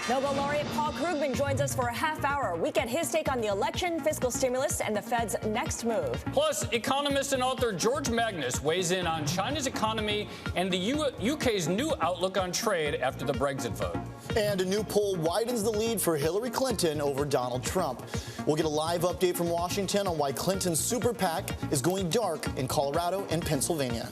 Nobel laureate Paul Krugman joins us for a half hour. We get his take on the election, fiscal stimulus, and the Fed's next move. Plus, economist and author George Magnus weighs in on China's economy and the UK's new outlook on trade after the Brexit vote. And a new poll widens the lead for Hillary Clinton over Donald Trump. We'll get a live update from Washington on why Clinton's super PAC is going dark in Colorado and Pennsylvania.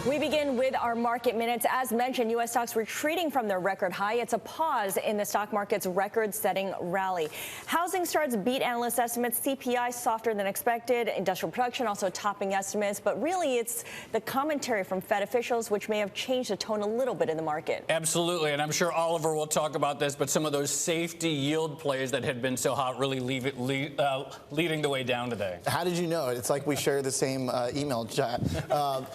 We begin with our market minutes. As mentioned, U.S. stocks retreating from their record high. It's a pause in the stock market's record-setting rally. Housing starts beat analyst estimates. CPI softer than expected. Industrial production also topping estimates. But really, it's the commentary from Fed officials which may have changed the tone a little bit in the market. Absolutely, and I'm sure Oliver will talk about this, but some of those safety yield plays that had been so hot really leading the way down today. How did you know? It's like we share the same email chat.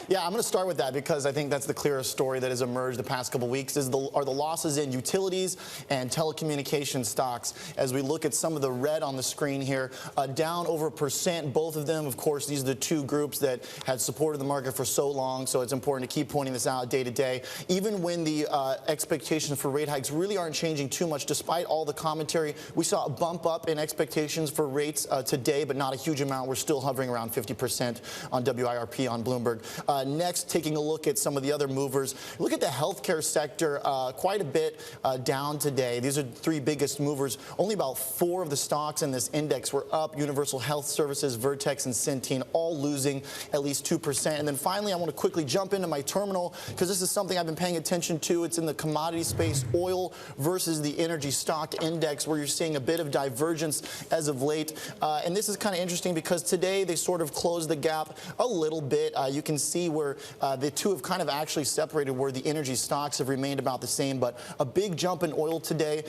Yeah, I'm going to start with that because I think that's the clearest story that has emerged the past couple weeks are the losses in utilities and telecommunication stocks. As we look at some of the red on the screen here, down over 1%, both of them. Of course, these are the two groups that had supported the market for so long, so it's important to keep pointing this out day to day. Even when the expectations for rate hikes really aren't changing too much, despite all the commentary, we saw a bump up in expectations for rates today, but not a huge amount. We're still hovering around 50% on WIRP on Bloomberg. Next, taking a look at some of the other movers. Look at the healthcare sector, quite a bit down today. These are the three biggest movers. Only about 4 of the stocks in this index were up. Universal Health Services, Vertex, and Centene all losing at least 2%. And then finally, I want to quickly jump into my terminal because this is something I've been paying attention to. It's in the commodity space, oil versus the energy stock index, where you're seeing a bit of divergence as of late. And this is kind of interesting because today they sort of closed the gap a little bit. You can see where the two have kind of actually separated, where the energy stocks have remained about the same, but a big jump in oil today,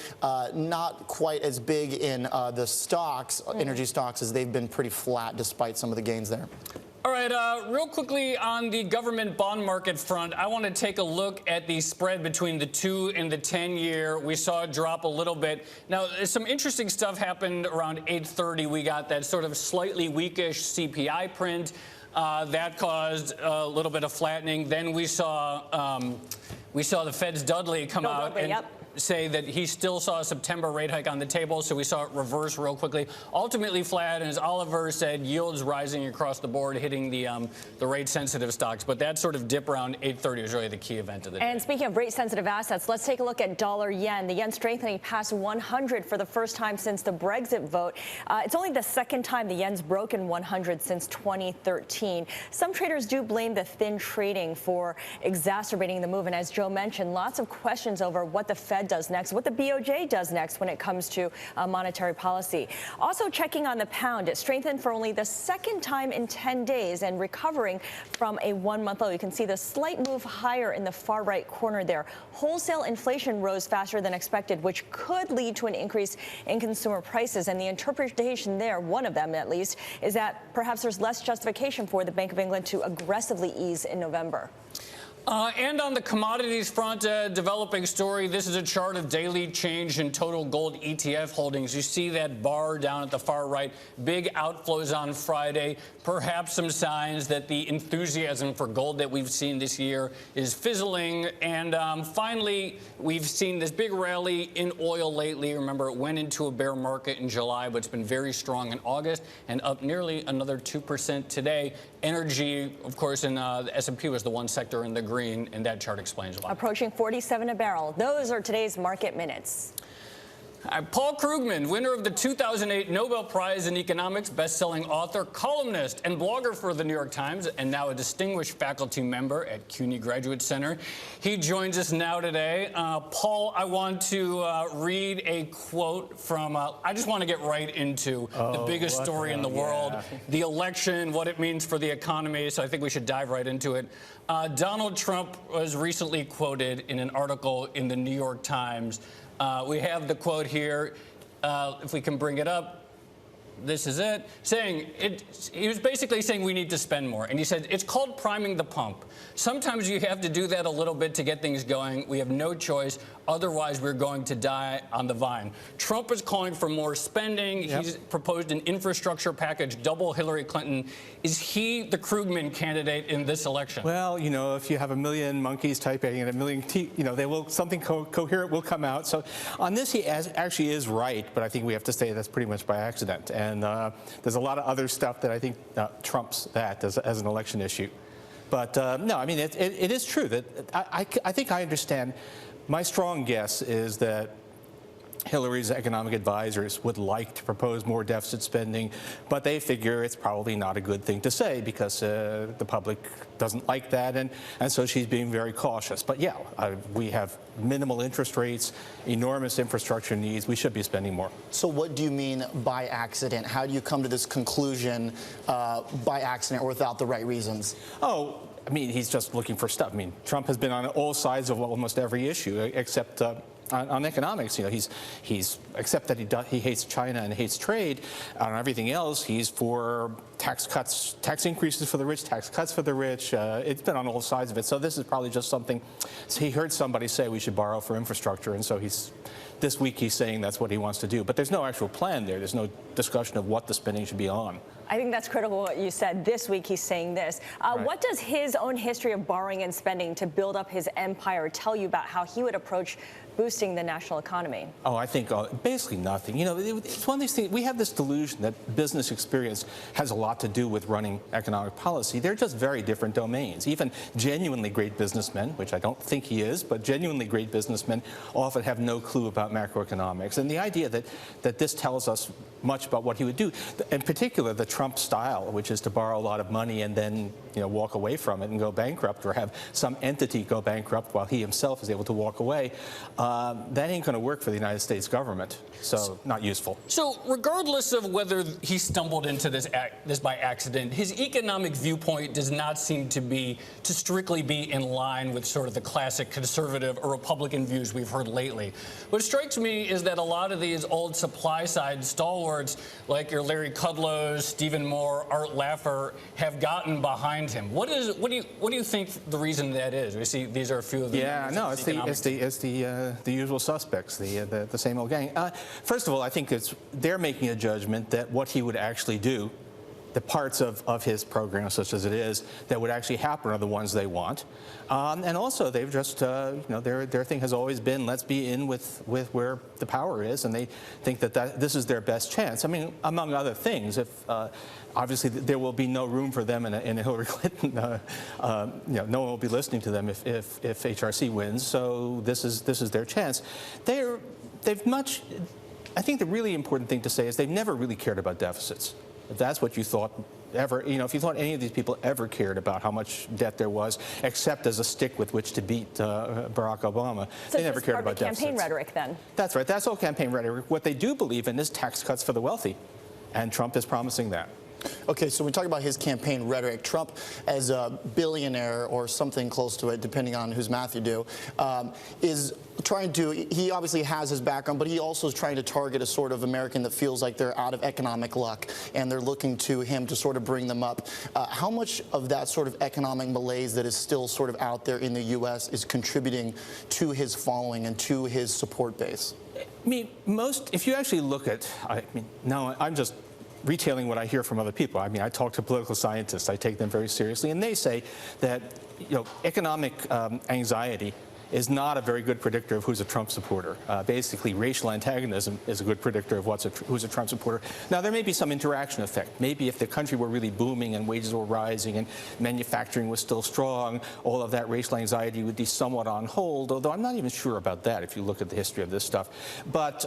not quite as big in the stocks, energy stocks, as they've been pretty flat despite some of the gains there. All right, real quickly on the government bond market front, I want to take a look at the spread between the 2 and the 10-year. We saw it drop a little bit. Now, some interesting stuff happened around 8:30. We got that sort of slightly weakish CPI print. That caused a little bit of flattening. Then we saw the Fed's Dudley come out and say that he still saw a September rate hike on the table, so we saw it reverse real quickly. Ultimately flat, and as Oliver said, yields rising across the board, hitting the rate-sensitive stocks. But that sort of dip around 8:30 was really the key event of the day. And speaking of rate-sensitive assets, let's take a look at dollar-yen. The yen strengthening past 100 for the first time since the Brexit vote. It's only the second time the yen's broken 100 since 2013. Some traders do blame the thin trading for exacerbating the move. And as Joe mentioned, lots of questions over what the Fed does next, what the BOJ does next when it comes to monetary policy. Also checking on the pound, it strengthened for only the second time in 10 days and recovering from a 1-month low. You can see the slight move higher in the far right corner there. Wholesale inflation rose faster than expected, which could lead to an increase in consumer prices. And the interpretation there, one of them at least, is that perhaps there's less justification for the Bank of England to aggressively ease in November. And on the commodities front, developing story. This is a chart of daily change in total gold ETF holdings. You see that bar down at the far right. Big outflows on Friday. Perhaps some signs that the enthusiasm for gold that we've seen this year is fizzling. And finally, we've seen this big rally in oil lately. Remember, it went into a bear market in July, but it's been very strong in August and up nearly another 2% today. Energy, of course, in the S&P was the one sector in the green, and that chart explains why. Approaching 47 a barrel. Those are today's market minutes. Paul Krugman, winner of the 2008 Nobel Prize in Economics, best-selling author, columnist, and blogger for the New York Times, and now a distinguished faculty member at CUNY Graduate Center. He joins us now today. Paul, I want to read a quote from, I just want to get right into the biggest story in the world, the election, what it means for the economy, so I think we should dive right into it. Donald Trump was recently quoted in an article in the New York Times. We have the quote here, if we can bring it up. this is it, saying he was basically saying we need to spend more. And he said, it's called priming the pump. Sometimes you have to do that a little bit to get things going. We have no choice. Otherwise, we're going to die on the vine. Trump is calling for more spending. Yep. He's proposed an infrastructure package, double Hillary Clinton. Is he the Krugman candidate in this election? Well, you know, if you have a million monkeys typing and a million, you know, something coherent will come out. So on this, he actually is right, but I think we have to say that's pretty much by accident. And there's a lot of other stuff that I think trumps that as an election issue. But no, I mean, it is true that I think I understand. My strong guess is that Hillary's economic advisors would like to propose more deficit spending, but they figure it's probably not a good thing to say because the public doesn't like that, and so she's being very cautious. But yeah, we have minimal interest rates, enormous infrastructure needs. We should be spending more. So what do you mean by accident? How do you come to this conclusion by accident or without the right reasons? Oh, I mean, he's just looking for stuff. I mean, Trump has been on all sides of almost every issue except on economics. You know, he's except that he hates China and hates trade. On everything else, he's for tax cuts, tax increases for the rich, tax cuts for the rich. It's been on all sides of it. So this is probably just something. So he heard somebody say we should borrow for infrastructure, and so this week he's saying that's what he wants to do. But there's no actual plan there. There's no discussion of what the spending should be on. I think that's critical what you said. This week he's saying this. Right. What does his own history of borrowing and spending to build up his empire tell you about how he would approach boosting the national economy? Oh, I think basically nothing. You know, it's one of these things. We have this delusion that business experience has a lot to do with running economic policy. They're just very different domains. Even genuinely great businessmen, which I don't think he is, but genuinely great businessmen often have no clue about macroeconomics. And the idea that this tells us much about what he would do, in particular the Trump style, which is to borrow a lot of money and then walk away from it and go bankrupt, or have some entity go bankrupt while he himself is able to walk away, that ain't going to work for the United States government. So not useful. So regardless of whether he stumbled into this by accident, his economic viewpoint does not seem to strictly be in line with sort of the classic conservative or Republican views we've heard lately. What strikes me is that a lot of these old supply side stalwarts, like your Larry Kudlows, Stephen Moore, Art Laffer, have gotten behind him. What do you think the reason that is? We see these are a few of the it's the usual suspects, the same old gang. First of all, I think they're making a judgment that what he would actually do, the parts of his program, such as it is, that would actually happen are the ones they want. And also, they've just, their thing has always been, let's be in with where the power is, and they think that this is their best chance. I mean, among other things, if obviously there will be no room for them in a Hillary Clinton, no one will be listening to them if HRC wins. So this is their chance. I think the really important thing to say is they've never really cared about deficits. If that's what you thought ever, if you thought any of these people ever cared about how much debt there was, except as a stick with which to beat Barack Obama, so they never cared about deficits. Campaign deficits. rhetoric, then. That's right. That's all campaign rhetoric. What they do believe in is tax cuts for the wealthy, and Trump is promising that. Okay, so when we talk about his campaign rhetoric, Trump, as a billionaire or something close to it, depending on whose math you do, is trying to, he obviously has his background, but he also is trying to target a sort of American that feels like they're out of economic luck, and they're looking to him to sort of bring them up. How much of that sort of economic malaise that is still sort of out there in the U.S. is contributing to his following and to his support base? I mean, if you actually look at, now I'm just retailing what I hear from other people. I mean, I talk to political scientists. I take them very seriously, and they say that economic anxiety is not a very good predictor of who's a Trump supporter. Basically, racial antagonism is a good predictor of who's a Trump supporter. Now, there may be some interaction effect. Maybe if the country were really booming and wages were rising and manufacturing was still strong, all of that racial anxiety would be somewhat on hold, although I'm not even sure about that if you look at the history of this stuff. But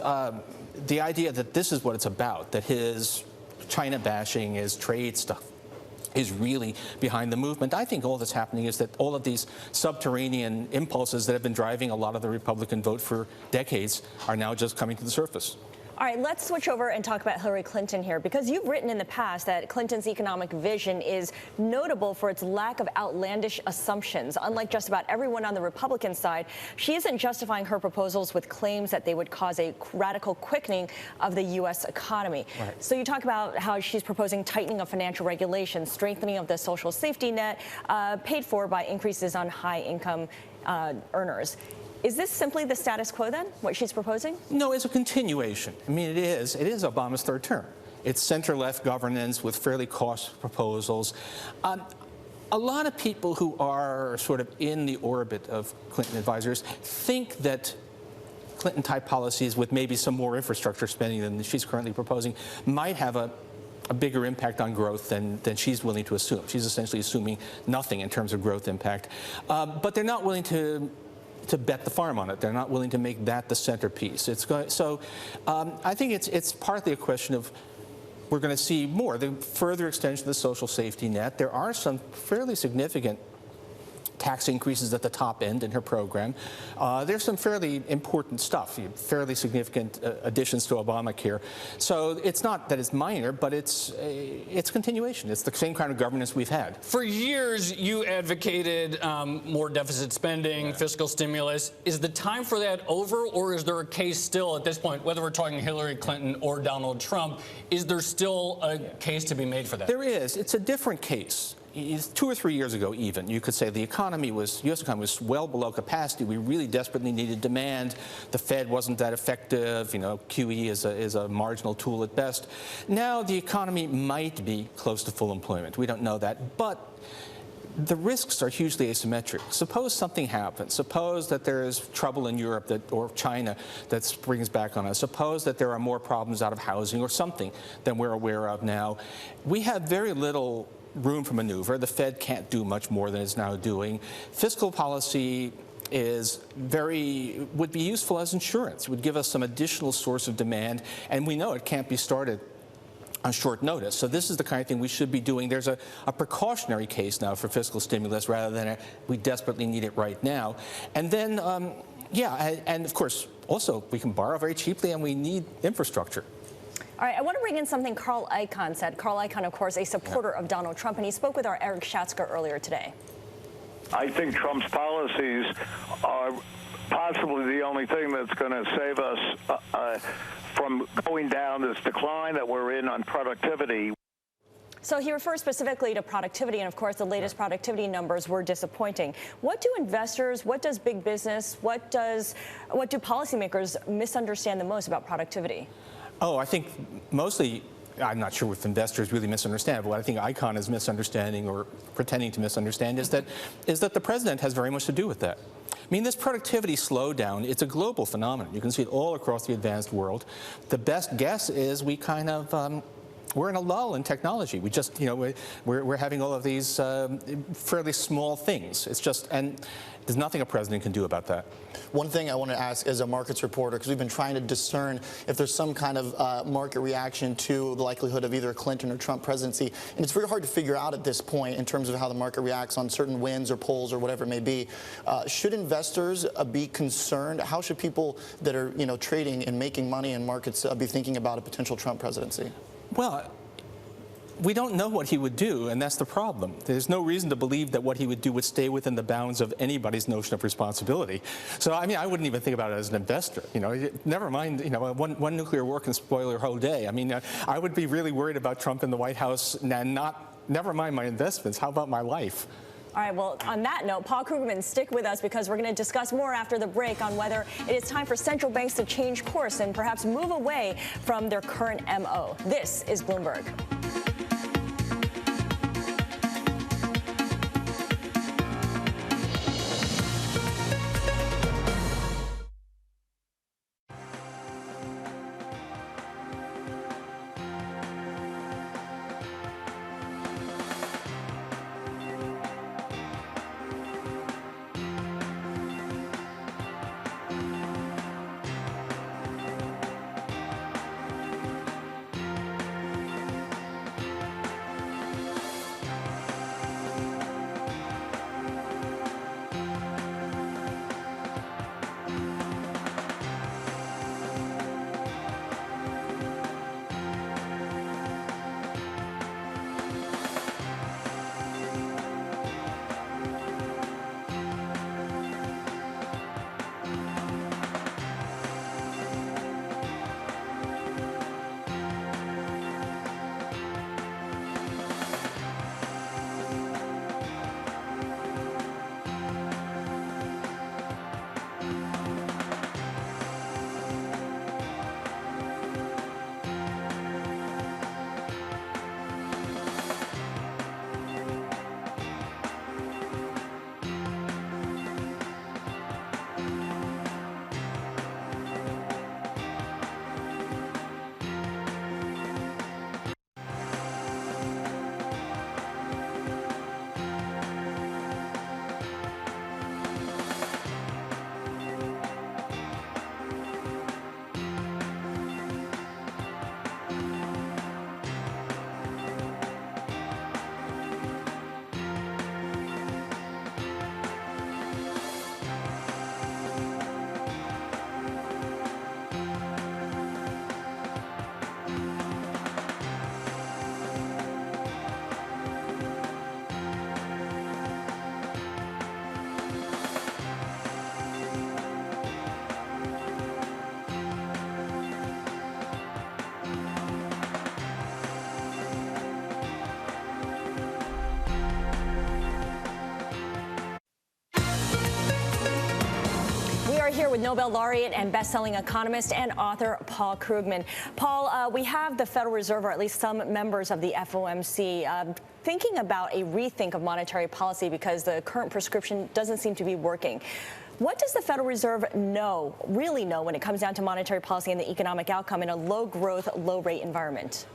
the idea that this is what it's about, that his China bashing, his trade stuff, is really behind the movement. I think all that's happening is that all of these subterranean impulses that have been driving a lot of the Republican vote for decades are now just coming to the surface. All right, let's switch over and talk about Hillary Clinton here, because you've written in the past that Clinton's economic vision is notable for its lack of outlandish assumptions. Unlike just about everyone on the Republican side, she isn't justifying her proposals with claims that they would cause a radical quickening of the U.S. economy. Right. So you talk about how she's proposing tightening of financial regulations, strengthening of the social safety net, paid for by increases on high-income earners. Is this simply the status quo, then, what she's proposing? No, it's a continuation. I mean, it is Obama's third term. It's center-left governance with fairly costly proposals. A lot of people who are sort of in the orbit of Clinton advisors think that Clinton-type policies with maybe some more infrastructure spending than she's currently proposing might have a bigger impact on growth than she's willing to assume. She's essentially assuming nothing in terms of growth impact. But they're not willing to bet the farm on it. They're not willing to make that the centerpiece. I think it's partly a question of we're going to see more, the further extension of the social safety net. There are some fairly significant tax increases at the top end in her program. There's some fairly important stuff, fairly significant additions to Obamacare. So it's not that it's minor, but it's continuation. It's the same kind of governance we've had. For years, you advocated more deficit spending, fiscal stimulus. Is the time for that over, or is there a case still at this point, whether we're talking Hillary Clinton or Donald Trump, is there still a case to be made for that? There is. It's a different case. 2 or 3 years ago, even, you could say the U.S. economy was well below capacity. We really desperately needed demand. The Fed wasn't that effective. You know, QE is a marginal tool at best. Now the economy might be close to full employment. We don't know that, but the risks are hugely asymmetric. Suppose something happens. Suppose that there is trouble in Europe or China that springs back on us. Suppose that there are more problems out of housing or something than we're aware of now. We have very little room for maneuver. The Fed can't do much more than it's now doing. Fiscal policy would be useful as insurance. It would give us some additional source of demand, and we know it can't be started on short notice. So this is the kind of thing we should be doing. There's a precautionary case now for fiscal stimulus rather than we desperately need it right now. And then, and of course, also, we can borrow very cheaply, and we need infrastructure. All right, I want to bring in something Carl Icahn said. Carl Icahn, of course, a supporter of Donald Trump, and he spoke with our Eric Schatzker earlier today. I think Trump's policies are possibly the only thing that's going to save us from going down this decline that we're in on productivity. So he refers specifically to productivity, and of course the latest productivity numbers were disappointing. What do investors, what does big business, what do policymakers misunderstand the most about productivity? Oh, I think mostly, I'm not sure if investors really misunderstand, but what I think Icahn is misunderstanding or pretending to misunderstand is that the president has very much to do with that. I mean, this productivity slowdown, it's a global phenomenon. You can see it all across the advanced world. The best guess is we kind of, we're in a lull in technology. We just, we're having all of these fairly small things. It's just, and there's nothing a president can do about that. One thing I want to ask as a markets reporter, because we've been trying to discern if there's some kind of market reaction to the likelihood of either a Clinton or Trump presidency, and it's very hard to figure out at this point in terms of how the market reacts on certain wins or polls or whatever it may be. Should investors be concerned? How should people that are, trading and making money in markets be thinking about a potential Trump presidency? Well, we don't know what he would do, and that's the problem. There's no reason to believe that what he would do would stay within the bounds of anybody's notion of responsibility. So, I mean, I wouldn't even think about it as an investor. Never mind, one nuclear war can spoil your whole day. I mean, I would be really worried about Trump in the White House, and never mind my investments. How about my life? All right, well, on that note, Paul Krugman, stick with us because we're going to discuss more after the break on whether it is time for central banks to change course and perhaps move away from their current MO. This is Bloomberg. are here with Nobel laureate and best-selling economist and author Paul Krugman. Paul, we have the Federal Reserve, or at least some members of the FOMC, thinking about a rethink of monetary policy because the current prescription doesn't seem to be working. What does the Federal Reserve really know when it comes down to monetary policy and the economic outcome in a low-growth, low-rate environment?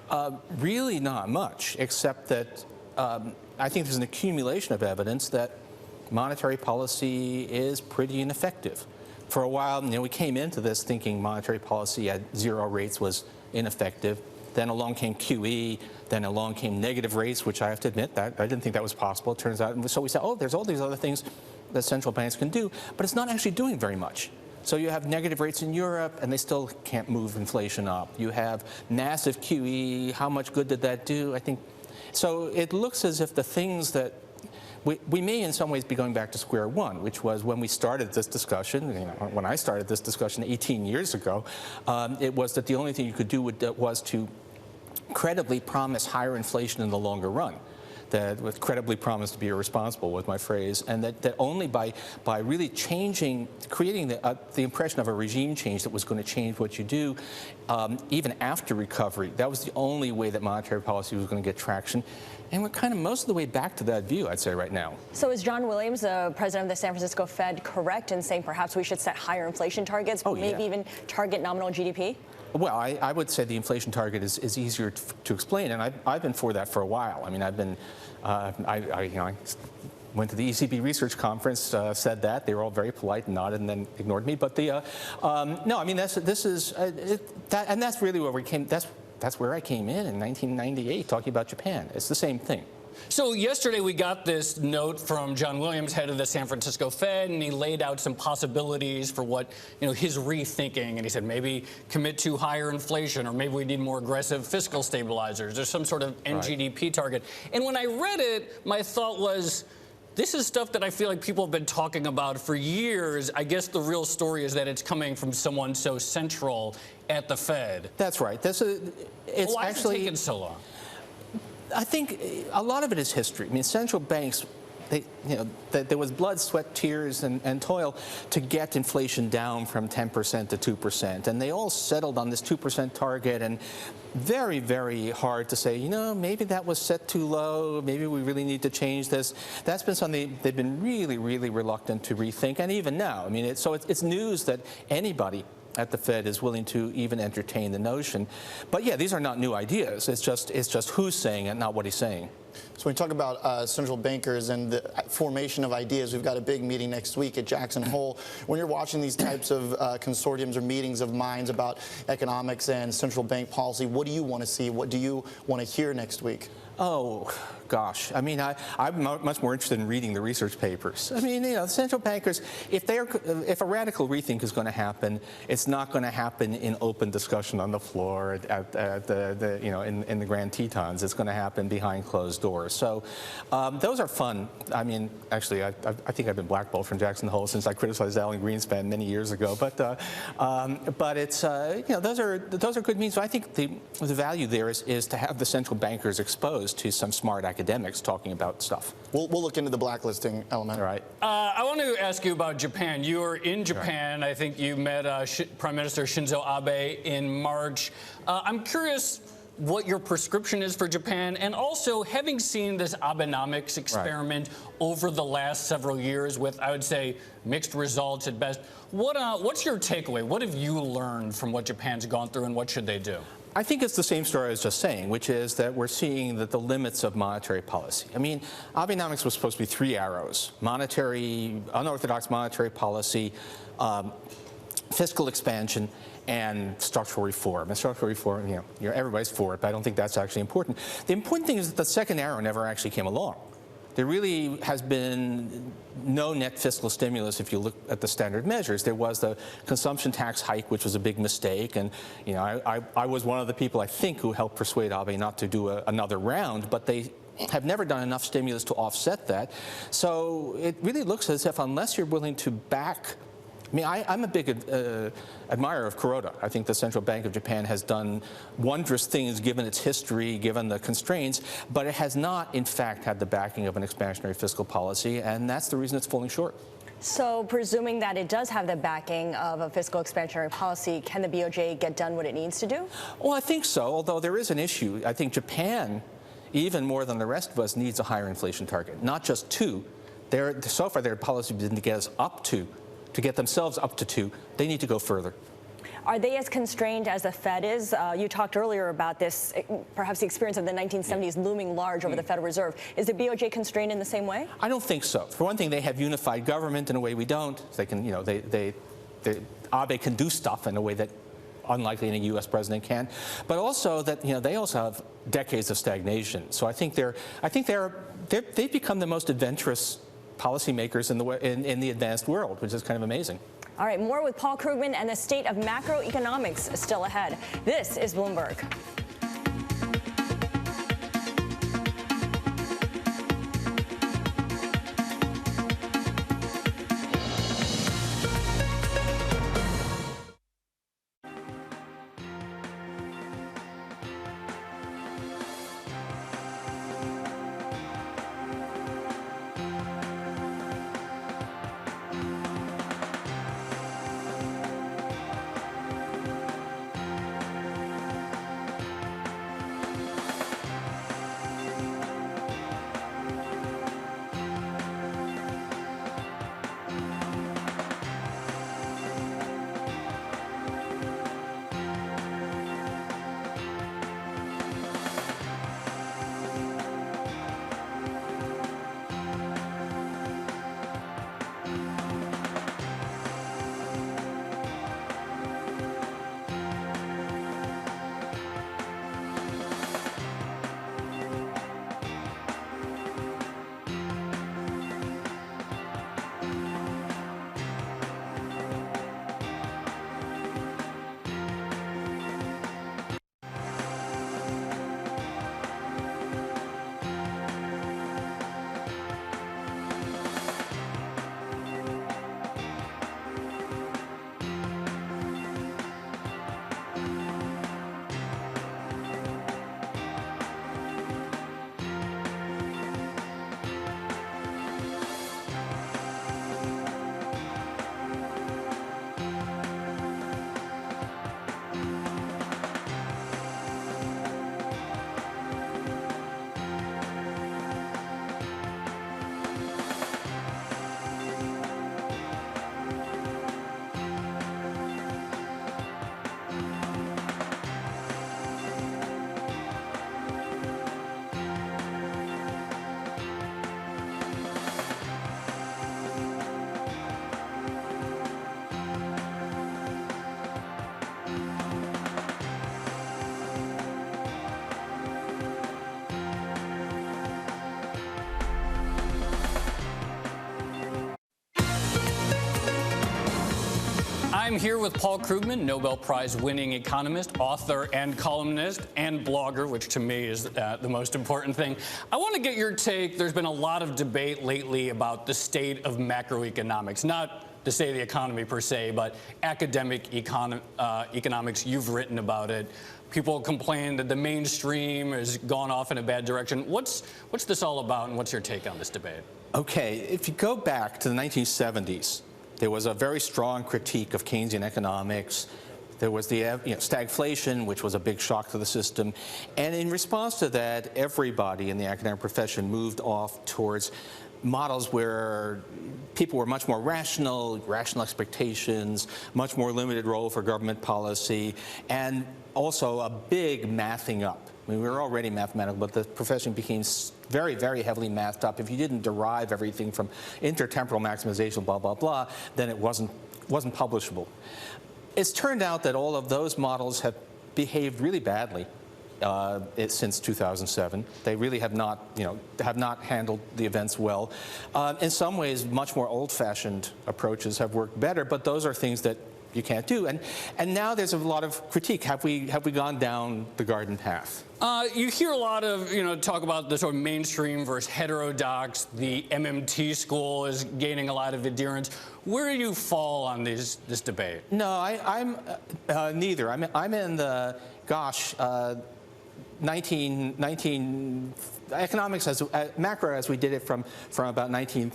Really not much, except that I think there's an accumulation of evidence that monetary policy is pretty ineffective. For a while, we came into this thinking monetary policy at zero rates was ineffective. Then along came QE. Then along came negative rates, which I have to admit that I didn't think that was possible. It turns out, and so we said, oh, there's all these other things that central banks can do, but it's not actually doing very much. So you have negative rates in Europe, and they still can't move inflation up. You have massive QE. How much good did that do? I think so. It looks as if the things that we may in some ways be going back to square one, which was when we started this discussion, when I started this discussion 18 years ago, it was that the only thing you could do was to credibly promise higher inflation in the longer run. That was credibly promised to be irresponsible was my phrase, and that only by really creating the impression of a regime change that was going to change what you do, even after recovery, that was the only way that monetary policy was going to get traction. And we're kind of most of the way back to that view, I'd say, right now. So is John Williams, the president of the San Francisco Fed, correct in saying perhaps we should set higher inflation targets, maybe even target nominal GDP? Well, I would say the inflation target is easier to explain, and I've been for that for a while. I mean, I've been, I went to the ECB research conference, said that. They were all very polite and nodded and then ignored me. But no, I mean, and that's really where we came. That's where I came in 1998, talking about Japan. It's the same thing. So yesterday we got this note from John Williams, head of the San Francisco Fed, and he laid out some possibilities for what, his rethinking. And he said maybe commit to higher inflation, or maybe we need more aggressive fiscal stabilizers. There's some sort of NGDP target. And when I read it, my thought was, this is stuff that I feel like people have been talking about for years. I guess the real story is that it's coming from someone so central at the Fed. That's right. Why is it taking so long? I think a lot of it is history. I mean, central banks, there was blood, sweat, tears, and toil to get inflation down from 10% to 2%. And they all settled on this 2% target, and very, very hard to say, maybe that was set too low. Maybe we really need to change this. That's been something they've been really, really reluctant to rethink. And even now, I mean, it's news that anybody at the Fed is willing to even entertain the notion. But yeah, these are not new ideas. It's just who's saying it, not what he's saying. So when we talk about central bankers and the formation of ideas, we've got a big meeting next week at Jackson Hole. When you're watching these types of consortiums or meetings of minds about economics and central bank policy, what do you want to see? What do you want to hear next week? Oh, gosh. I mean, I'm much more interested in reading the research papers. I mean, central bankers, if a radical rethink is going to happen, it's not going to happen in open discussion on the floor in the Grand Tetons. It's going to happen behind closed doors. So those are fun. I mean, actually, I think I've been blackballed from Jackson Hole since I criticized Alan Greenspan many years ago. But it's those are good means. So I think the value there is to have the central bankers exposed to some smart academics talking about stuff. We'll look into the blacklisting element. All right. I want to ask you about Japan. You were in Japan. Right. I think you met Prime Minister Shinzo Abe in March. I'm curious what your prescription is for Japan, and also having seen this Abenomics experiment over the last several years with, I would say, mixed results at best. What's your takeaway? What have you learned from what Japan's gone through, and what should they do? I think it's the same story I was just saying, which is that we're seeing that the limits of monetary policy. I mean, Abenomics was supposed to be 3 arrows: unorthodox monetary policy, fiscal expansion, and structural reform. And structural reform, everybody's for it, but I don't think that's actually important. The important thing is that the second arrow never actually came along. There really has been no net fiscal stimulus if you look at the standard measures. There was the consumption tax hike, which was a big mistake, and I was one of the people, I think, who helped persuade Abe not to do another round, but they have never done enough stimulus to offset that. So it really looks as if unless you're willing to back I mean, I'm a big admirer of Kuroda. I think the Central Bank of Japan has done wondrous things given its history, given the constraints, but it has not, in fact, had the backing of an expansionary fiscal policy, and that's the reason it's falling short. So presuming that it does have the backing of a fiscal expansionary policy, can the BOJ get done what it needs to do? Well, I think so, although there is an issue. I think Japan, even more than the rest of us, needs a higher inflation target, not just 2. So far, their policy has been to get us up to get themselves up to 2. They need to go further. Are they as constrained as the Fed is? You talked earlier about this, perhaps the experience of the 1970s looming large over the Federal Reserve. Is the BOJ constrained in the same way? I don't think so. For one thing, they have unified government in a way we don't. They can, Abe can do stuff in a way that unlikely any U.S. president can, but also that they also have decades of stagnation. So I think they've become the most adventurous policymakers in the advanced world, which is kind of amazing. All right, more with Paul Krugman and the state of macroeconomics still ahead. This is Bloomberg. I'm here with Paul Krugman, Nobel Prize-winning economist, author, and columnist, and blogger, which to me is the most important thing. I want to get your take. There's been a lot of debate lately about the state of macroeconomics, not the state of the economy per se, but academic economics. You've written about it. People complain that the mainstream has gone off in a bad direction. What's this all about, and what's your take on this debate? Okay, if you go back to the 1970s, there was a very strong critique of Keynesian economics. There was the stagflation, which was a big shock to the system. And in response to that, everybody in the academic profession moved off towards models where people were much more rational expectations, much more limited role for government policy, and also a big mathing up. I mean, we were already mathematical, but the profession became very, very heavily mathed up. If you didn't derive everything from intertemporal maximization, blah, blah, blah, then it wasn't publishable. It's turned out that all of those models have behaved really badly since 2007. They really have not handled the events well. In some ways, much more old-fashioned approaches have worked better, but those are things that you can't do. And now there's a lot of critique. Have we gone down the garden path? You hear a lot of talk about the sort of mainstream versus heterodox. The MMT school is gaining a lot of adherents. Where do you fall on this debate? No, I'm neither. I'm in the economics as macro as we did it from about 19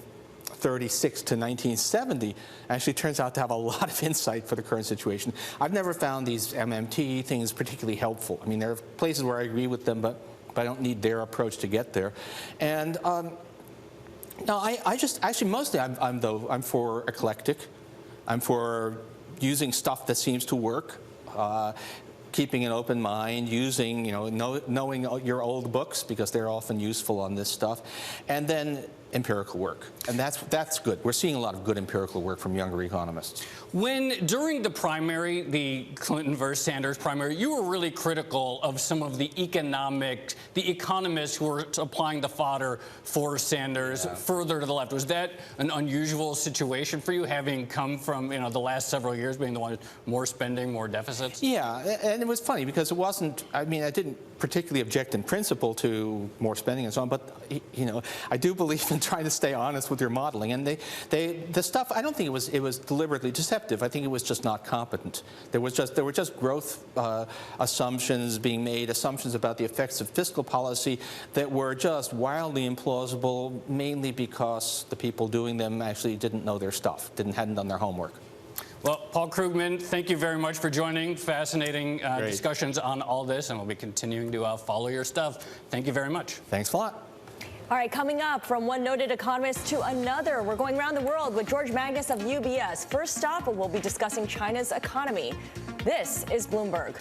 1936 to 1970 actually turns out to have a lot of insight for the current situation. I've never found these MMT things particularly helpful. I mean, there are places where I agree with them, but I don't need their approach to get there. And no, I just actually mostly I'm for eclectic. I'm for using stuff that seems to work, keeping an open mind, using knowing your old books because they're often useful on this stuff, and then empirical work, and that's good. We're seeing a lot of good empirical work from younger economists. When during the primary, the Clinton versus Sanders primary, you were really critical of some of the economists who were applying the fodder for Sanders further to the left. Was that an unusual situation for you, having come from the last several years being the one with more spending, more deficits? Yeah, and it was funny because it wasn't. I mean, I didn't particularly object in principle to more spending and so on, but I do believe in trying to stay honest with your modeling. And the stuff, I don't think it was deliberately deceptive. I think it was just not competent. There were just growth assumptions being made, assumptions about the effects of fiscal policy that were just wildly implausible, mainly because the people doing them actually didn't know their stuff, hadn't done their homework. Well, Paul Krugman, thank you very much for joining. Fascinating discussions on all this, and we'll be continuing to follow your stuff. Thank you very much. Thanks a lot. All right, coming up, from one noted economist to another, we're going around the world with George Magnus of UBS. First stop, we'll be discussing China's economy. This is Bloomberg.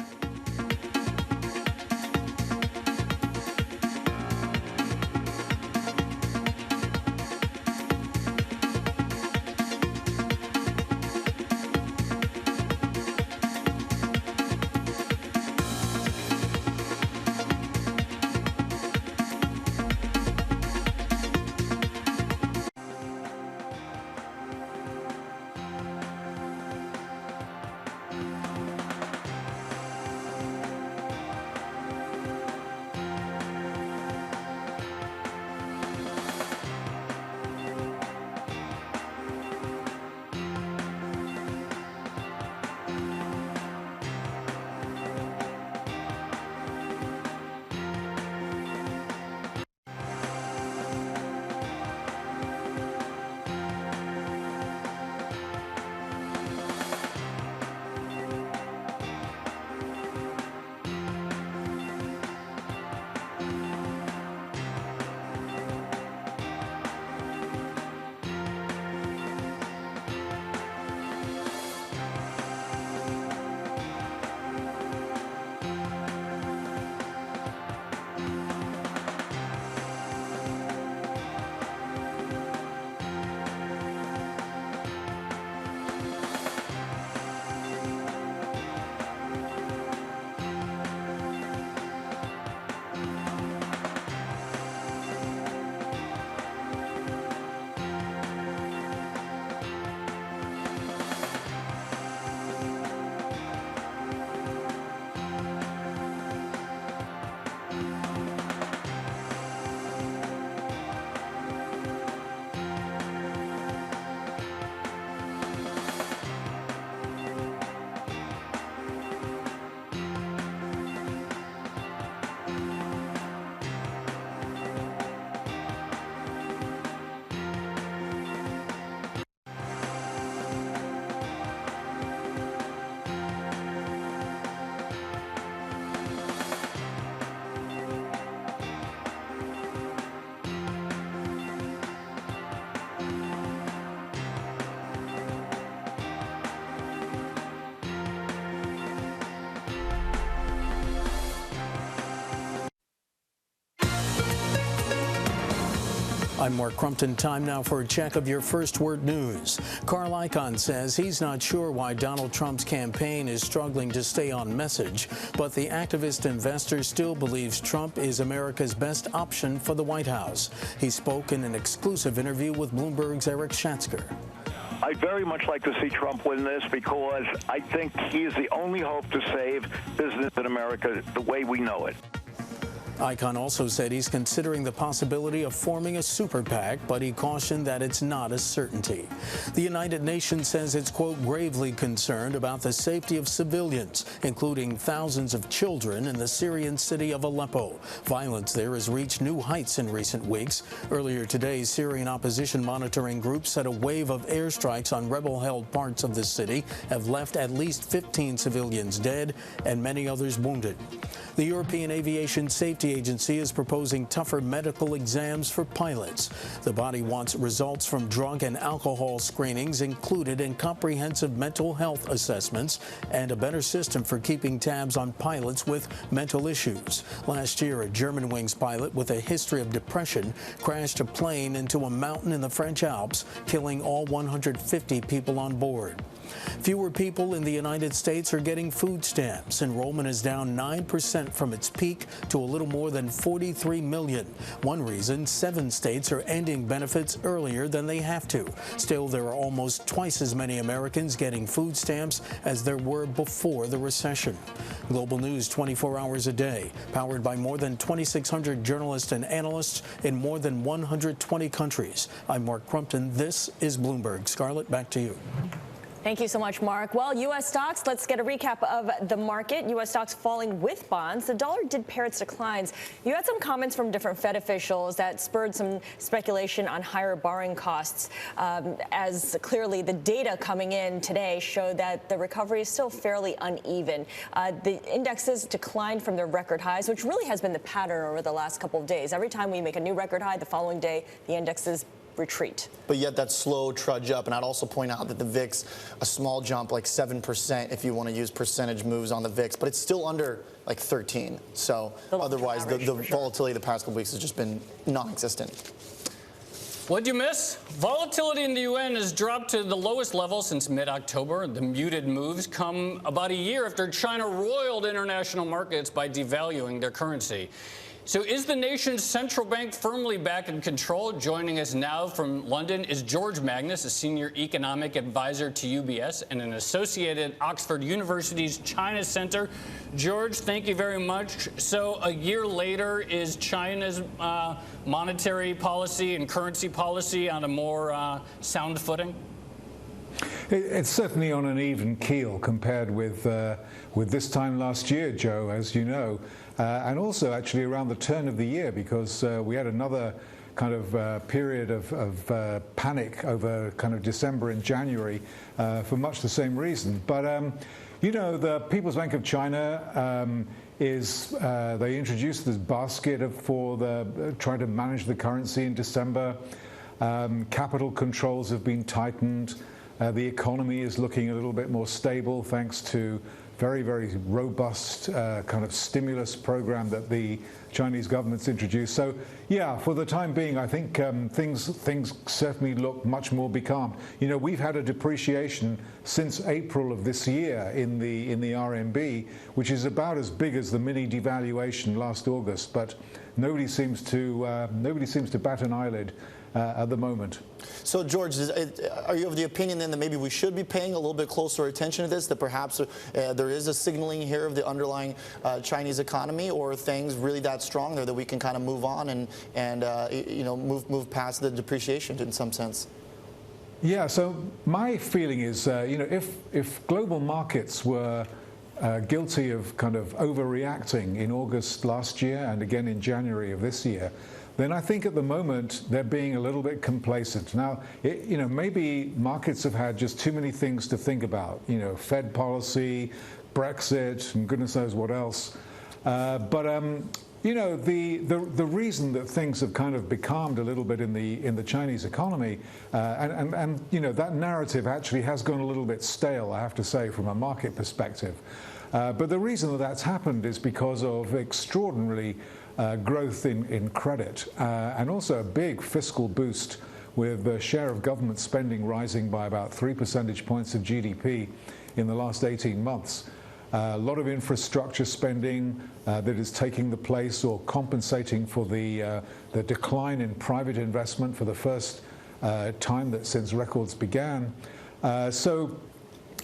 I'm Mark Crumpton. Time now for a check of your first word news. Carl Icahn says he's not sure why Donald Trump's campaign is struggling to stay on message, but the activist investor still believes Trump is America's best option for the White House. He spoke in an exclusive interview with Bloomberg's Eric Schatzker. I'd very much like to see Trump win this because I think he is the only hope to save business in America the way we know it. Icahn also said he's considering the possibility of forming a super PAC, but he cautioned that it's not a certainty. The United Nations says it's, quote, gravely concerned about the safety of civilians, including thousands of children in the Syrian city of Aleppo. Violence there has reached new heights in recent weeks. Earlier today, Syrian opposition monitoring groups said a wave of airstrikes on rebel-held parts of the city have left at least 15 civilians dead and many others wounded. The European Aviation Safety Agency is proposing tougher medical exams for pilots. The body wants results from drug and alcohol screenings included in comprehensive mental health assessments and a better system for keeping tabs on pilots with mental issues. Last year, a Germanwings pilot with a history of depression crashed a plane into a mountain in the French Alps, killing all 150 people on board. Fewer people in the United States are getting food stamps. Enrollment is down 9% from its peak to a little more than 43 million. One reason, 7 states are ending benefits earlier than they have to. Still, there are almost twice as many Americans getting food stamps as there were before the recession. Global news 24 hours a day, powered by more than 2,600 journalists and analysts in more than 120 countries. I'm Mark Crumpton. This is Bloomberg. Scarlet, back to you. Thank you so much, Mark. Well, U.S. stocks, let's get a recap of the market. U.S. stocks falling with bonds. The dollar did pair its declines. You had some comments from different Fed officials that spurred some speculation on higher borrowing costs, as clearly the data coming in today showed that the recovery is still fairly uneven. The indexes declined from their record highs, which really has been the pattern over the last couple of days. Every time we make a new record high, the following day, the indexes retreat. But yet that slow trudge up. And I'd also point out that the VIX, a small jump, like 7% if you want to use percentage moves on the VIX, but it's still under like 13. So otherwise, the volatility the past couple weeks has just been non-existent. What'd you miss? Volatility in the yuan has dropped to the lowest level since mid-October. The muted moves come about a year after China roiled international markets by devaluing their currency. So is the nation's central bank firmly back in control? Joining us now from London is George Magnus, a senior economic advisor to UBS and an associate at Oxford University's China Center. George, thank you very much. So a year later, is China's monetary policy and currency policy on a more sound footing? It's certainly on an even keel compared with this time last year, Joe, as you know. And also actually around the turn of the year, because we had another kind of period of panic over kind of December and January for much the same reason. But, you know, the People's Bank of China they introduced this basket for trying to manage the currency in December. Capital controls have been tightened. The economy is looking a little bit more stable thanks to very, very robust kind of stimulus program that the Chinese government's introduced. So, yeah, for the time being, I think things certainly look much more becalmed. You know, we've had a depreciation since April of this year in the RMB, which is about as big as the mini devaluation last August. But nobody seems to bat an eyelid at the moment. So, George, are you of the opinion then that maybe we should be paying a little bit closer attention to this, that perhaps there is a signaling here of the underlying Chinese economy, or are things really that strong there that we can kind of move on and you know, move past the depreciation in some sense? Yeah, so my feeling is, you know, if global markets were guilty of kind of overreacting in August last year and again in January of this year, then I think at the moment they're being a little bit complacent. Now, you know, maybe markets have had just too many things to think about. You know, Fed policy, Brexit, and goodness knows what else. You know, the reason that things have kind of becalmed a little bit in the Chinese economy, and you know, that narrative actually has gone a little bit stale, I have to say, from a market perspective. But the reason that that's happened is because of extraordinarily growth in credit, and also a big fiscal boost with the share of government spending rising by about 3 percentage points of GDP in the last 18 months. A lot of infrastructure spending that is taking the place or compensating for the decline in private investment for the first time since records began. So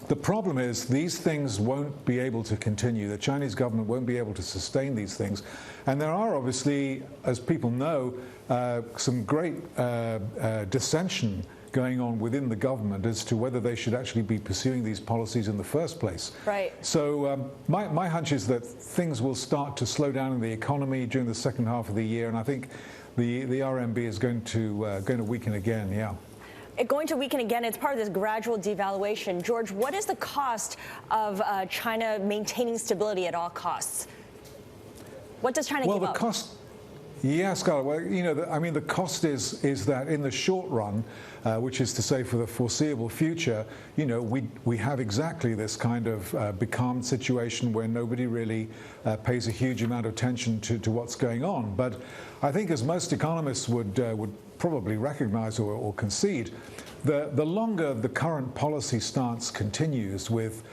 The problem is these things won't be able to continue. The Chinese government won't be able to sustain these things. And there are obviously, as people know, some great dissension going on within the government as to whether they should actually be pursuing these policies in the first place. Right. So my hunch is that things will start to slow down in the economy during the second half of the year, and I think the RMB is going to weaken again. Yeah. Going to weaken again. It's part of this gradual devaluation. George, what is the cost of China maintaining stability at all costs? What does China give up? Yeah, Scarlet. Well, you know, I mean, the cost is that in the short run, which is to say for the foreseeable future, you know, we have exactly this kind of becalmed situation where nobody really pays a huge amount of attention to what's going on. But I think, as most economists would probably recognize or concede, the longer the current policy stance continues with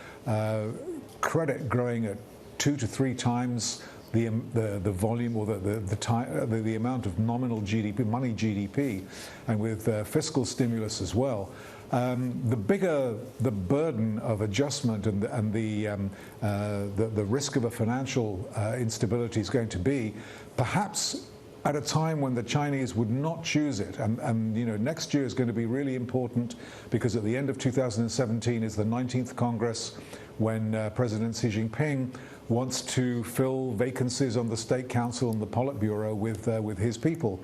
credit growing at 2 to 3 times the volume or the amount of nominal GDP, money GDP, and with fiscal stimulus as well, the bigger the burden of adjustment and the risk of a financial instability is going to be, perhaps at a time when the Chinese would not choose it. And you know, next year is going to be really important because at the end of 2017 is the 19th Congress, when President Xi Jinping wants to fill vacancies on the State Council and the Politburo with his people.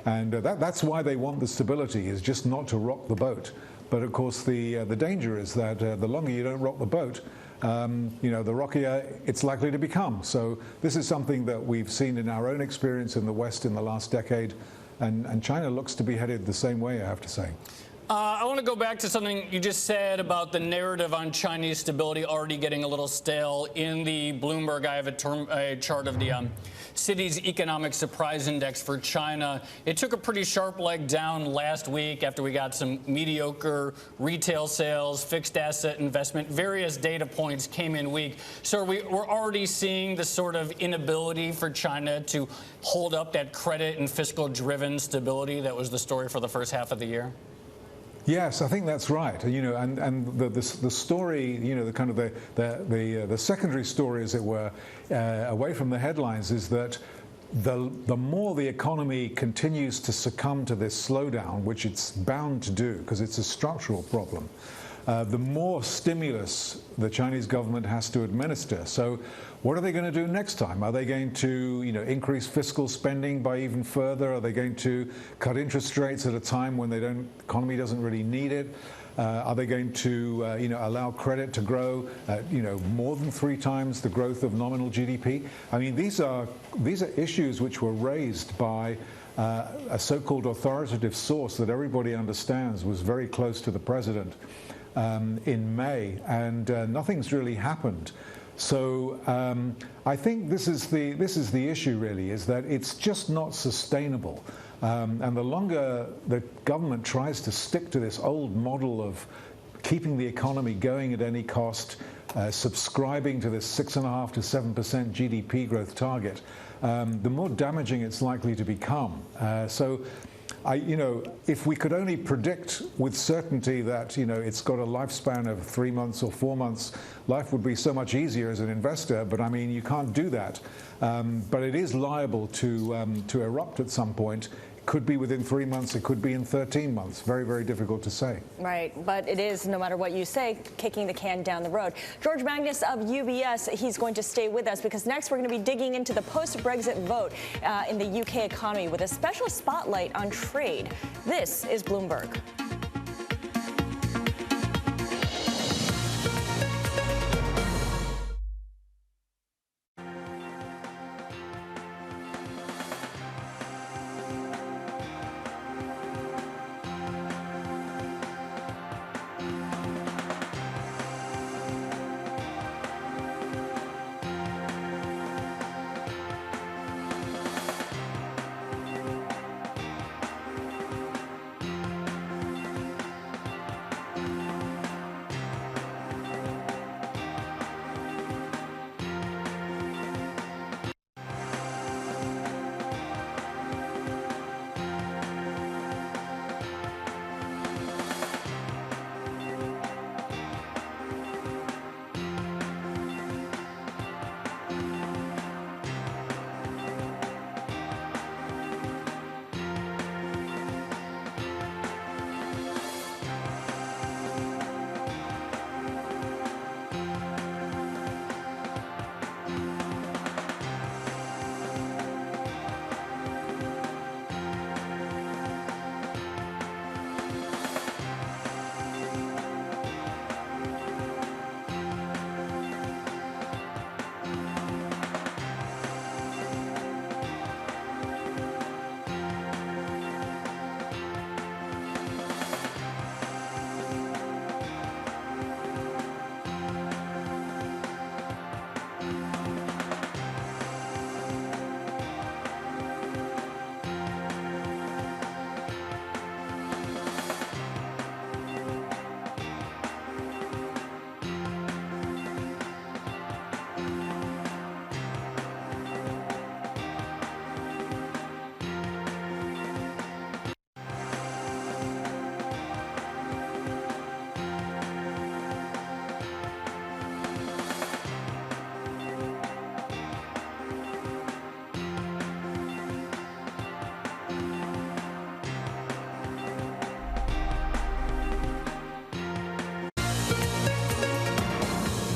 And that's why they want the stability, is just not to rock the boat. But of course, the danger is that the longer you don't rock the boat, you know, the rockier it's likely to become. So this is something that we've seen in our own experience in the West in the last decade, and China looks to be headed the same way, I have to say. I want to go back to something you just said about the narrative on Chinese stability already getting a little stale. In the Bloomberg, I have a chart of the Citi's Economic Surprise Index for China. It took a pretty sharp leg down last week after we got some mediocre retail sales, fixed asset investment, various data points came in weak. So we're already seeing the sort of inability for China to hold up that credit and fiscal-driven stability that was the story for the first half of the year. Yes, I think that's right. You know, and the story, you know, the kind of the secondary story, as it were, away from the headlines, is that the more the economy continues to succumb to this slowdown, which it's bound to do because it's a structural problem, the more stimulus the Chinese government has to administer. So what are they going to do next time? Are they going to, you know, increase fiscal spending by even further? Are they going to cut interest rates at a time when the economy doesn't really need it? Are they going to, you know, allow credit to grow, you know, more than 3 times the growth of nominal GDP? I mean, these are issues which were raised by a so-called authoritative source that everybody understands was very close to the president in May, and nothing's really happened. So I think this is the issue, really, is that it's just not sustainable. And the longer the government tries to stick to this old model of keeping the economy going at any cost, subscribing to this 6.5 to 7% GDP growth target, the more damaging it's likely to become. So you know, if we could only predict with certainty that, you know, it's got a lifespan of 3 months or 4 months, life would be so much easier as an investor. But I mean, you can't do that. But it is liable to erupt at some point. It could be within 3 months. It could be in 13 months. Very, very difficult to say. Right. But it is, no matter what you say, kicking the can down the road. George Magnus of UBS, he's going to stay with us because next we're going to be digging into the post-Brexit vote in the UK economy with a special spotlight on trade. This is Bloomberg.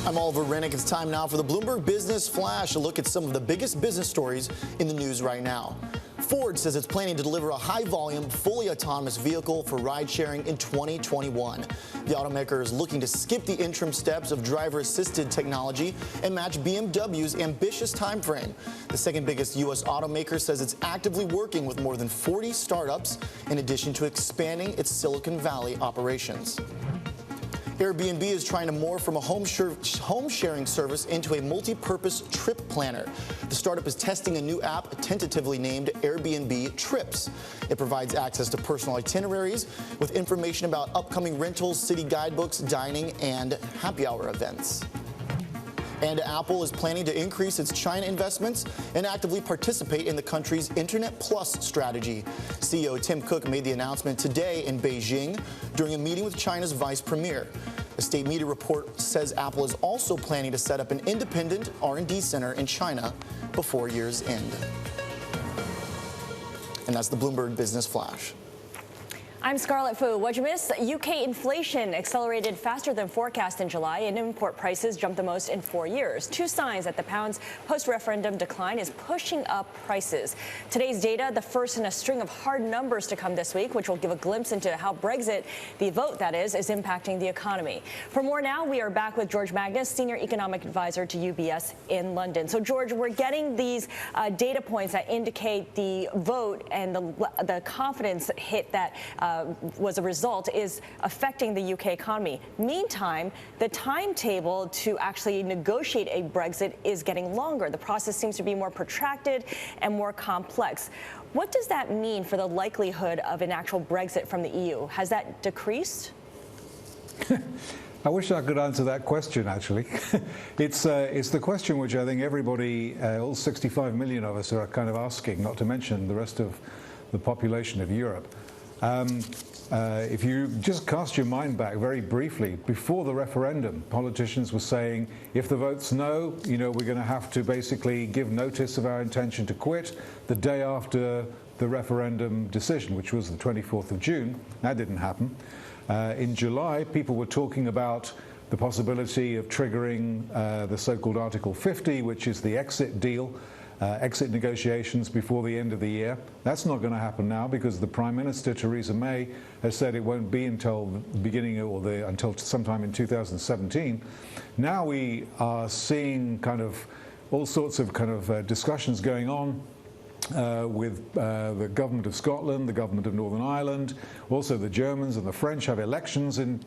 I'm Oliver Rennick. It's time now for the Bloomberg Business Flash, a look at some of the biggest business stories in the news right now. Ford says it's planning to deliver a high-volume, fully autonomous vehicle for ride-sharing in 2021. The automaker is looking to skip the interim steps of driver-assisted technology and match BMW's ambitious timeframe. The second biggest U.S. automaker says it's actively working with more than 40 startups, in addition to expanding its Silicon Valley operations. Airbnb is trying to morph from a home sharing service into a multi-purpose trip planner. The startup is testing a new app tentatively named Airbnb Trips. It provides access to personal itineraries with information about upcoming rentals, city guidebooks, dining, and happy hour events. And Apple is planning to increase its China investments and actively participate in the country's Internet Plus strategy. CEO Tim Cook made the announcement today in Beijing during a meeting with China's vice premier. A state media report says Apple is also planning to set up an independent R&D center in China before year's end. And that's the Bloomberg Business Flash. I'm Scarlet Fu. What'd you miss? UK inflation accelerated faster than forecast in July, and import prices jumped the most in 4 years. Two signs that the pound's post-referendum decline is pushing up prices. Today's data, the first in a string of hard numbers to come this week, which will give a glimpse into how Brexit, the vote that is impacting the economy. For more now, we are back with George Magnus, Senior Economic Advisor to UBS in London. So, George, we're getting these data points that indicate the vote and the confidence hit that was a result is affecting the UK economy. Meantime, the timetable to actually negotiate a Brexit is getting longer. The process seems to be more protracted and more complex. What does that mean for the likelihood of an actual Brexit from the EU? Has that decreased? I wish I could answer that question, actually. It's the question which I think everybody, all 65 million of us, are kind of asking, not to mention the rest of the population of Europe. If you just cast your mind back very briefly, before the referendum, politicians were saying, if the vote's no, we're going to have to basically give notice of our intention to quit the day after the referendum decision, which was the 24th of June. That didn't happen. In July, people were talking about the possibility of triggering the so-called Article 50, which is the exit deal. Exit negotiations before the end of the year. That's not going to happen now because the Prime Minister, Theresa May, has said it won't be until the beginning until sometime in 2017. Now we are seeing kind of all sorts of discussions going on with the government of Scotland, the government of Northern Ireland. Also the Germans and the French have elections in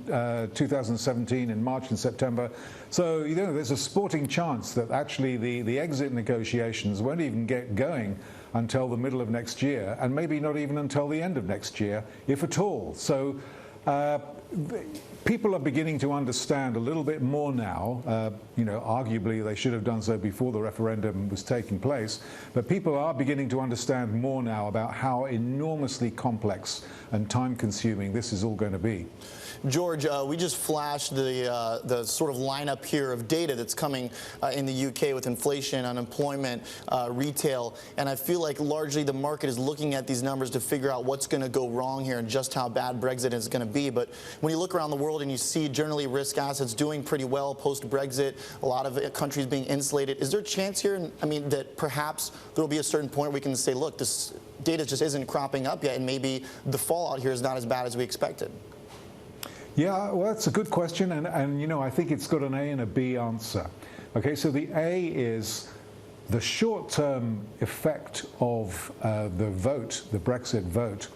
2017 in March and September. So, there's a sporting chance that actually the exit negotiations won't even get going until the middle of next year, and maybe not even until the end of next year, if at all. So people are beginning to understand a little bit more now. Arguably they should have done so before the referendum was taking place, but people are beginning to understand more now about how enormously complex and time-consuming this is all going to be. George, we just flashed the sort of lineup here of data that's coming in the UK with inflation, unemployment, retail, and I feel like largely the market is looking at these numbers to figure out what's going to go wrong here and just how bad Brexit is going to be. But when you look around the world and you see generally risk assets doing pretty well post-Brexit, a lot of countries being insulated, is there a chance here, that perhaps there will be a certain point where we can say, look, this data just isn't cropping up yet and maybe the fallout here is not as bad as we expected? Yeah, well, that's a good question, and I think it's got an A and a B answer. Okay, so the A is the short-term effect of the vote, the Brexit vote,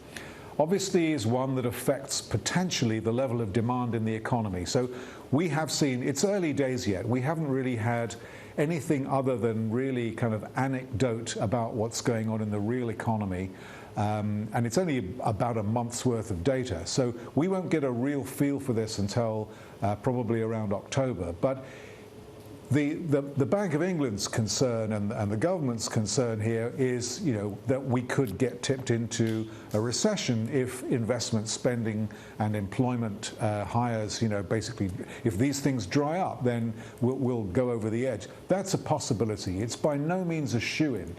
obviously is one that affects potentially the level of demand in the economy. So we have seen, it's early days yet, we haven't really had anything other than really kind of anecdote about what's going on in the real economy. And it's only about a month's worth of data. So we won't get a real feel for this until probably around October. But the Bank of England's concern and the government's concern here is, that we could get tipped into a recession if investment spending and employment hires, basically, if these things dry up, then we'll go over the edge. That's a possibility. It's by no means a shoo-in.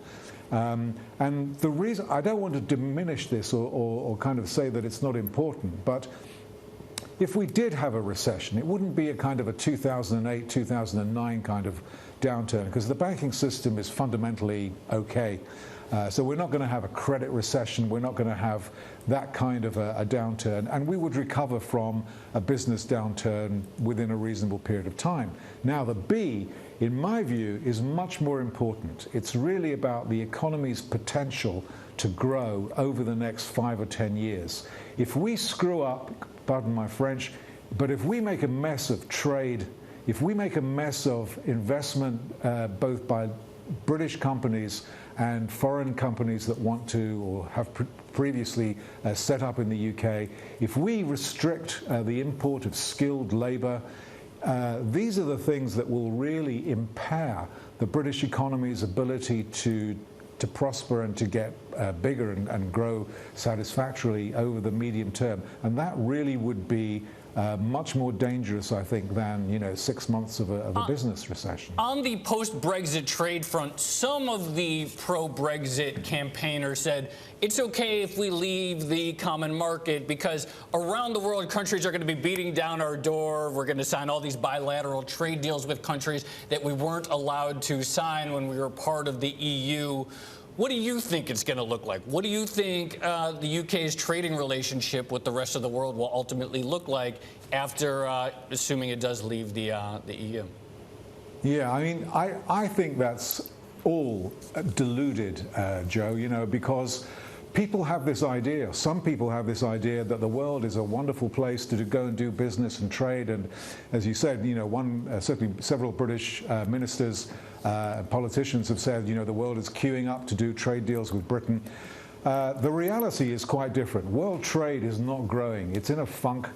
And the reason, I don't want to diminish this or kind of say that it's not important, but if we did have a recession, it wouldn't be a kind of a 2008, 2009 kind of downturn, because the banking system is fundamentally okay. So we're not going to have a credit recession. We're not going to have that kind of a downturn. And we would recover from a business downturn within a reasonable period of time. Now, the B, in my view, is much more important. It's really about the economy's potential to grow over the next 5 or 10 years. If we screw up, pardon my French, but if we make a mess of trade, if we make a mess of investment, both by British companies and foreign companies that want to or have previously set up in the UK, if we restrict the import of skilled labor, these are the things that will really impair the British economy's ability to prosper and to get bigger and grow satisfactorily over the medium term. And that really would be much more dangerous, I think, than 6 months of a business recession. On the post-Brexit trade front, some of the pro-Brexit campaigners said it's okay if we leave the common market because around the world countries are going to be beating down our door. We're going to sign all these bilateral trade deals with countries that we weren't allowed to sign when we were part of the EU. What do you think it's going to look like? What do you think the UK's trading relationship with the rest of the world will ultimately look like after, assuming it does leave the EU? Yeah, I mean, I think that's all deluded, Joe, because people have this idea, some people have this idea that the world is a wonderful place to go and do business and trade. And as you said, certainly several British ministers, politicians have said, the world is queuing up to do trade deals with Britain. The reality is quite different. World trade is not growing. It's in a funk,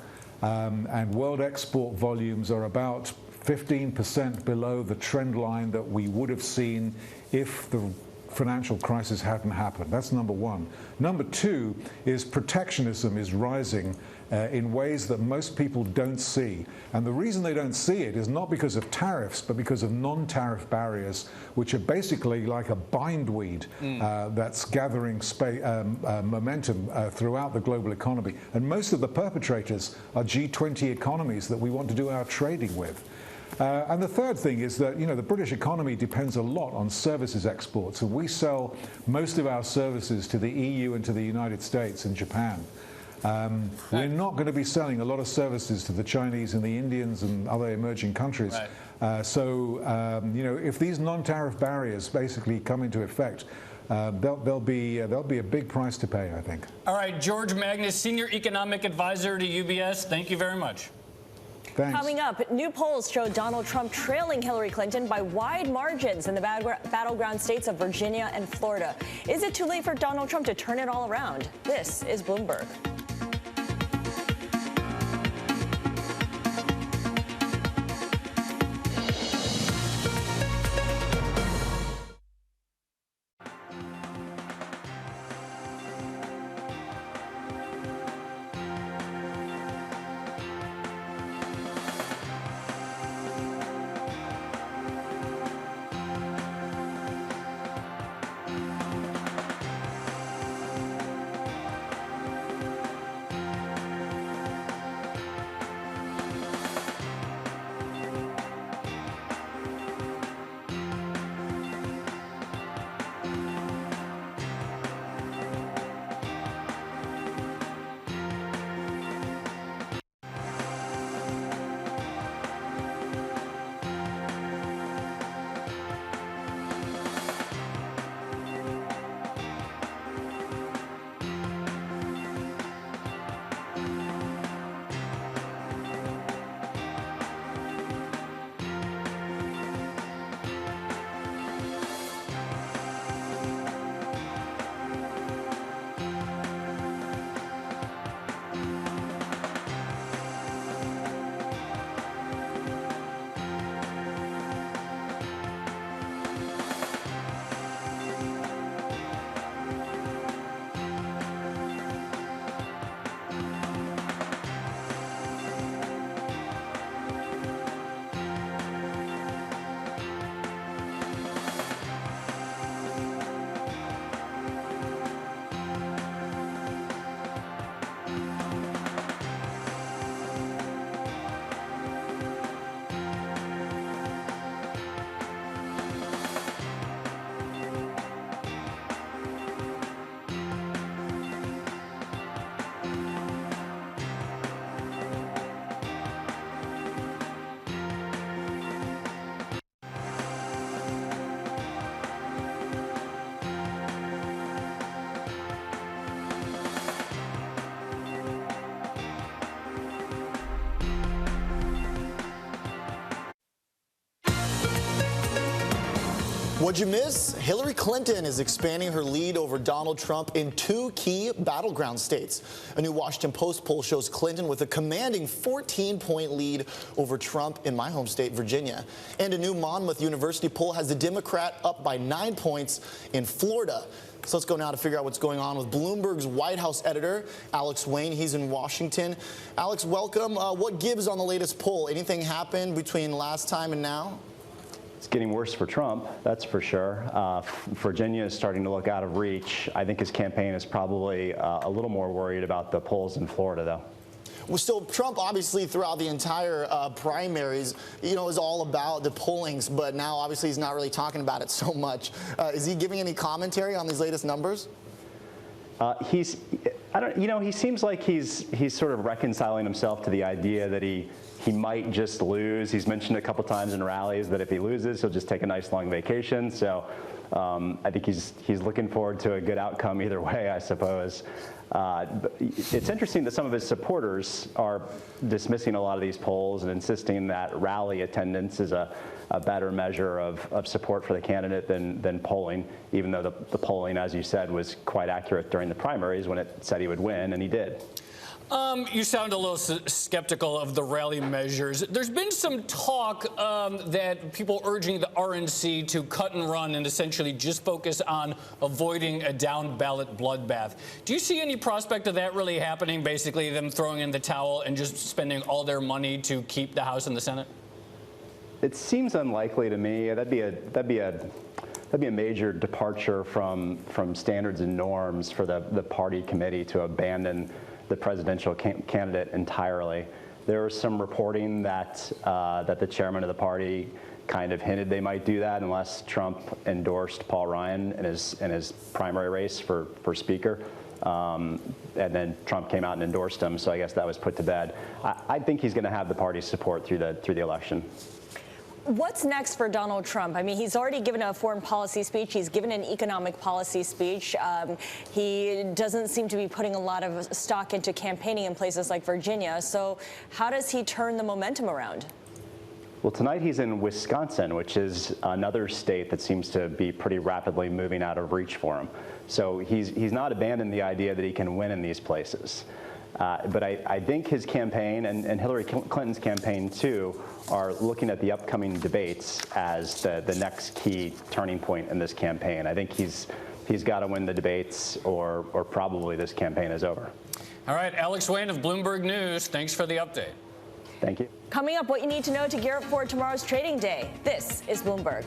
and world export volumes are about 15% below the trend line that we would have seen if the financial crisis hadn't happened. That's number one. Number two is protectionism is rising in ways that most people don't see. And the reason they don't see it is not because of tariffs, but because of non-tariff barriers, which are basically like a bindweed that's gathering momentum throughout the global economy. And most of the perpetrators are G20 economies that we want to do our trading with. And the third thing is that, the British economy depends a lot on services exports. And we sell most of our services to the EU and to the United States and Japan. We're not going to be selling a lot of services to the Chinese and the Indians and other emerging countries. Right. If these non-tariff barriers basically come into effect, there'll be a big price to pay, I think. All right, George Magnus, Senior Economic Advisor to UBS, thank you very much. Thanks. Coming up, new polls show Donald Trump trailing Hillary Clinton by wide margins in the battleground states of Virginia and Florida. Is it too late for Donald Trump to turn it all around? This is Bloomberg. What'd you miss? Hillary Clinton is expanding her lead over Donald Trump in 2 key battleground states. A new Washington Post poll shows Clinton with a commanding 14-point lead over Trump in my home state, Virginia. And a new Monmouth University poll has the Democrat up by 9 points in Florida. So let's go now to figure out what's going on with Bloomberg's White House editor, Alex Wayne. He's in Washington. Alex, welcome. What gives on the latest poll? Anything happened between last time and now? It's getting worse for Trump, that's for sure. Virginia is starting to look out of reach. I think his campaign is probably a little more worried about the polls in Florida, though. Well, so Trump, obviously, throughout the entire primaries, is all about the pollings, but now, obviously, he's not really talking about it so much. Is he giving any commentary on these latest numbers? He seems like he's sort of reconciling himself to the idea that he might just lose. He's mentioned a couple times in rallies that if he loses, he'll just take a nice long vacation. So I think he's looking forward to a good outcome either way, I suppose. But it's interesting that some of his supporters are dismissing a lot of these polls and insisting that rally attendance is a better measure of support for the candidate than polling, even though the polling, as you said, was quite accurate during the primaries when it said he would win, and he did. You sound a little skeptical of the rally measures. There's been some talk that people urging the RNC to cut and run and essentially just focus on avoiding a down-ballot bloodbath. Do you see any prospect of that really happening, basically them throwing in the towel and just spending all their money to keep the House and the Senate? It seems unlikely to me. That'd be a major departure from standards and norms for the party committee to abandon the presidential candidate entirely. There was some reporting that the chairman of the party kind of hinted they might do that unless Trump endorsed Paul Ryan in his primary race for Speaker. And then Trump came out and endorsed him, so I guess that was put to bed. I think he's going to have the party's support through the election. What's next for Donald Trump? I mean, he's already given a foreign policy speech. He's given an economic policy speech. He doesn't seem to be putting a lot of stock into campaigning in places like Virginia. So how does he turn the momentum around? Well, tonight he's in Wisconsin, which is another state that seems to be pretty rapidly moving out of reach for him. So he's not abandoned the idea that he can win in these places. But I think his campaign and Hillary Clinton's campaign, too, are looking at the upcoming debates as the next key turning point in this campaign. I think he's got to win the debates or probably this campaign is over. All right, Alex Wayne of Bloomberg News, thanks for the update. Thank you. Coming up, what you need to know to gear up for tomorrow's trading day. This is Bloomberg.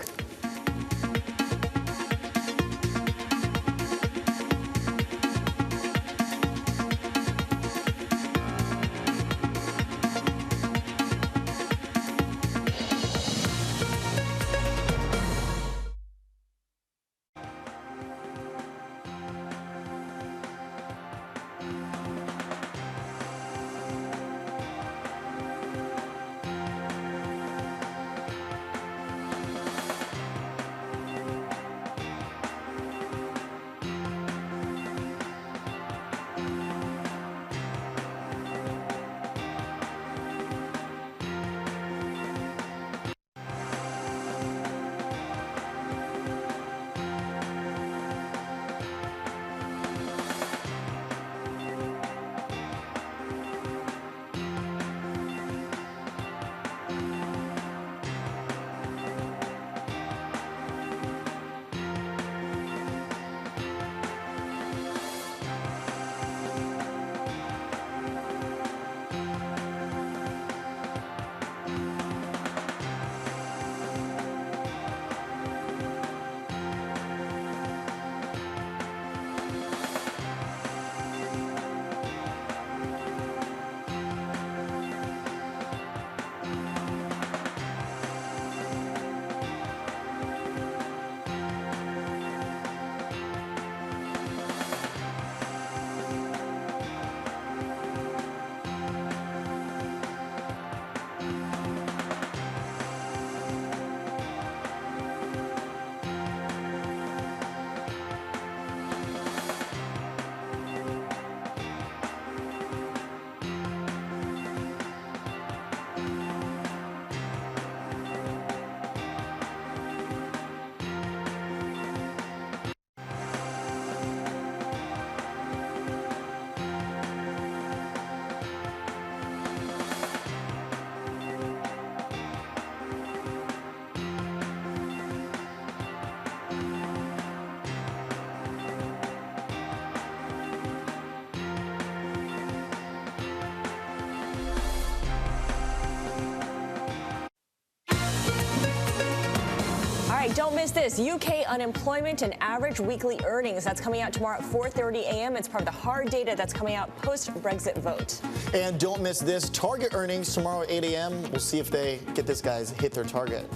right, don't miss this. UK unemployment and average weekly earnings. That's coming out tomorrow at 4:30 a.m. It's part of the hard data that's coming out post-Brexit vote. And don't miss this. Target earnings tomorrow at 8 a.m. We'll see if they get this guys hit their target.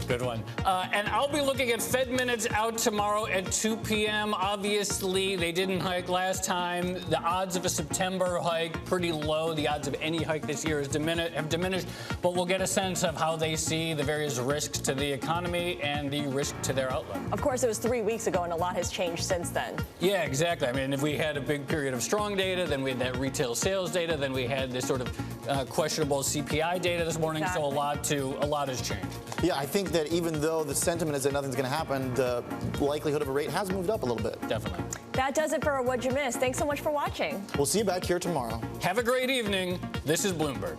Good one. And I'll be looking at Fed minutes out tomorrow at 2 p.m. Obviously, they didn't hike last time. The odds of a September hike pretty low. The odds of any hike this year have diminished. But we'll get a sense of how they see the various risks to the economy and the risk to their outlook. Of course, it was 3 weeks ago, and a lot has changed since then. Yeah, exactly. I mean, if we had a big period of strong data, then we had that retail sales data, then we had this sort of questionable CPI data this morning. Exactly. So a lot has changed. Yeah, I think that even though the sentiment is that nothing's going to happen, the likelihood of a rate has moved up a little bit. Definitely. That does it for What'd You Miss. Thanks so much for watching. We'll see you back here tomorrow. Have a great evening. This is Bloomberg.